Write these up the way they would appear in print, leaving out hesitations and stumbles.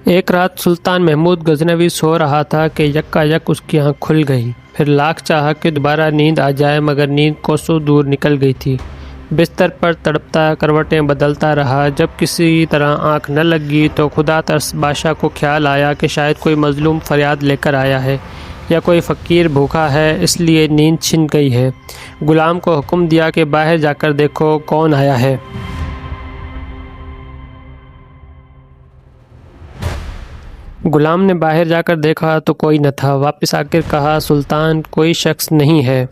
ایک رات سلطان محمود غزنوی سو رہا تھا کہ یکا یک اس کی آنکھ کھل گئی۔ پھر لاکھ چاہا کہ دوبارہ نیند آ جائے مگر نیند کوسوں دور نکل گئی تھی۔ بستر پر تڑپتا کروٹیں بدلتا رہا۔ جب کسی طرح آنکھ نہ لگی تو خدا ترس بادشاہ کو خیال آیا کہ شاید کوئی مظلوم فریاد لے کر آیا ہے یا کوئی فقیر بھوکا ہے، اس لیے نیند چھن گئی ہے۔ غلام کو حکم دیا کہ باہر جا کر دیکھو کون آیا ہے۔ غلام نے باہر جا کر دیکھا تو کوئی نہ تھا۔ واپس آ کر کہا، سلطان کوئی شخص نہیں ہے۔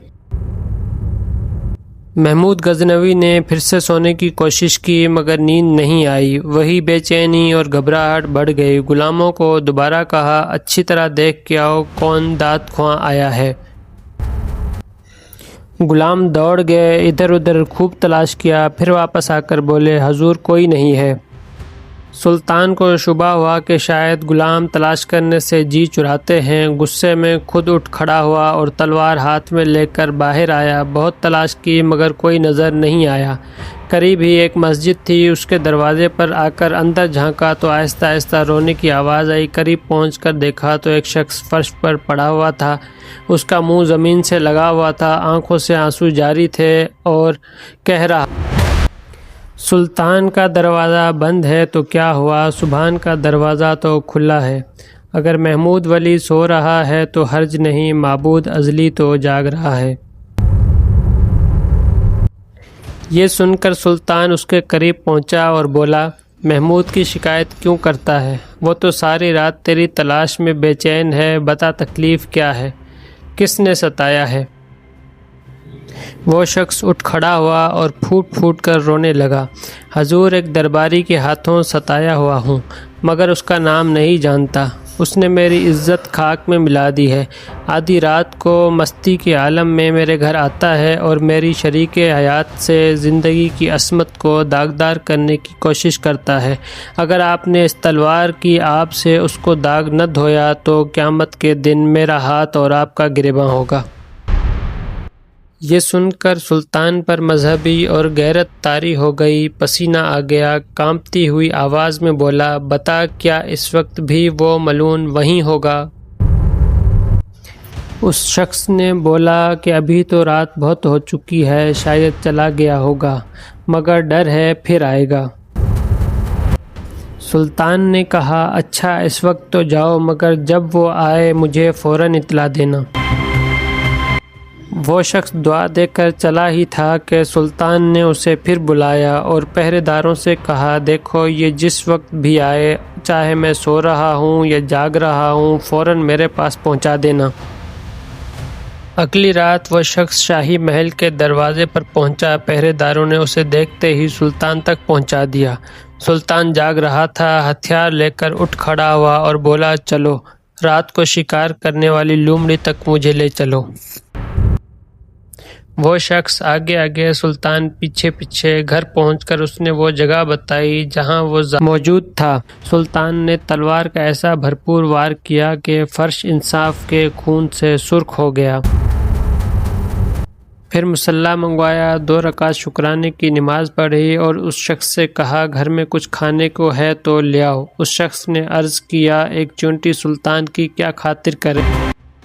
محمود غزنوی نے پھر سے سونے کی کوشش کی مگر نیند نہیں آئی۔ وہی بے چینی اور گھبراہٹ بڑھ گئی۔ غلاموں کو دوبارہ کہا، اچھی طرح دیکھ کے آؤ کون دانت خواں آیا ہے۔ غلام دوڑ گئے، ادھر ادھر خوب تلاش کیا، پھر واپس آ کر بولے، حضور کوئی نہیں ہے۔ سلطان کو شبہ ہوا کہ شاید غلام تلاش کرنے سے جی چراتے ہیں۔ غصے میں خود اٹھ کھڑا ہوا اور تلوار ہاتھ میں لے کر باہر آیا۔ بہت تلاش کی مگر کوئی نظر نہیں آیا۔ قریب ہی ایک مسجد تھی، اس کے دروازے پر آ کر اندر جھانکا تو آہستہ آہستہ رونے کی آواز آئی۔ قریب پہنچ کر دیکھا تو ایک شخص فرش پر پڑا ہوا تھا۔ اس کا منہ زمین سے لگا ہوا تھا، آنکھوں سے آنسو جاری تھے اور کہہ رہا، سلطان کا دروازہ بند ہے تو کیا ہوا، سبحان کا دروازہ تو کھلا ہے۔ اگر محمود ولی سو رہا ہے تو حرج نہیں، معبود ازلی تو جاگ رہا ہے۔ یہ سن کر سلطان اس کے قریب پہنچا اور بولا، محمود کی شکایت کیوں کرتا ہے؟ وہ تو ساری رات تیری تلاش میں بے چین ہے، بتا تکلیف کیا ہے، کس نے ستایا ہے؟ وہ شخص اٹھ کھڑا ہوا اور پھوٹ پھوٹ کر رونے لگا، حضور ایک درباری کے ہاتھوں ستایا ہوا ہوں مگر اس کا نام نہیں جانتا۔ اس نے میری عزت خاک میں ملا دی ہے۔ آدھی رات کو مستی کے عالم میں میرے گھر آتا ہے اور میری شریک حیات سے زندگی کی عصمت کو داغدار کرنے کی کوشش کرتا ہے۔ اگر آپ نے اس تلوار کی آب سے اس کو داغ نہ دھویا تو قیامت کے دن میرا ہاتھ اور آپ کا گریباں ہوگا۔ یہ سن کر سلطان پر مذہبی اور غیرت طاری ہو گئی، پسینہ آ گیا، کانپتی ہوئی آواز میں بولا، بتا کیا اس وقت بھی وہ ملعون وہیں ہوگا؟ اس شخص نے بولا کہ ابھی تو رات بہت ہو چکی ہے، شاید چلا گیا ہوگا، مگر ڈر ہے پھر آئے گا۔ سلطان نے کہا، اچھا اس وقت تو جاؤ مگر جب وہ آئے مجھے فوراً اطلاع دینا۔ وہ شخص دعا دے کر چلا ہی تھا کہ سلطان نے اسے پھر بلایا اور پہرے داروں سے کہا، دیکھو یہ جس وقت بھی آئے، چاہے میں سو رہا ہوں یا جاگ رہا ہوں، فوراً میرے پاس پہنچا دینا۔ اگلی رات وہ شخص شاہی محل کے دروازے پر پہنچا، پہرے داروں نے اسے دیکھتے ہی سلطان تک پہنچا دیا۔ سلطان جاگ رہا تھا، ہتھیار لے کر اٹھ کھڑا ہوا اور بولا، چلو رات کو شکار کرنے والی لومڑی تک مجھے لے چلو۔ وہ شخص آگے آگے، سلطان پیچھے پیچھے۔ گھر پہنچ کر اس نے وہ جگہ بتائی جہاں وہ موجود تھا۔ سلطان نے تلوار کا ایسا بھرپور وار کیا کہ فرش انصاف کے خون سے سرخ ہو گیا۔ پھر مصلی منگوایا، 2 رکعت شکرانے کی نماز پڑھی اور اس شخص سے کہا، گھر میں کچھ کھانے کو ہے تو لے آؤ۔ اس شخص نے عرض کیا، ایک چونٹی سلطان کی کیا خاطر کرے؟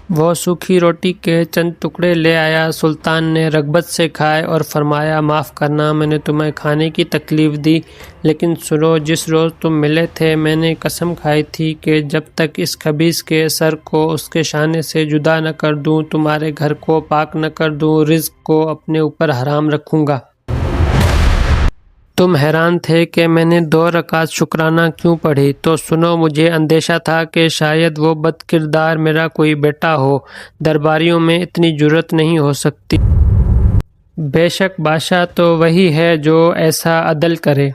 وہ سوکھی روٹی کے چند ٹکڑے لے آیا۔ سلطان نے رغبت سے کھائے اور فرمایا، معاف کرنا میں نے تمہیں کھانے کی تکلیف دی، لیکن سنو، جس روز تم ملے تھے میں نے قسم کھائی تھی کہ جب تک اس خبیث کے سر کو اس کے شانے سے جدا نہ کر دوں، تمہارے گھر کو پاک نہ کر دوں، رزق کو اپنے اوپر حرام رکھوں گا۔ تم حیران تھے کہ میں نے 2 رکعت شکرانہ کیوں پڑھی، تو سنو، مجھے اندیشہ تھا کہ شاید وہ بد کردار میرا کوئی بیٹا ہو، درباریوں میں اتنی جرأت نہیں ہو سکتی۔ بے شک بادشاہ تو وہی ہے جو ایسا عدل کرے۔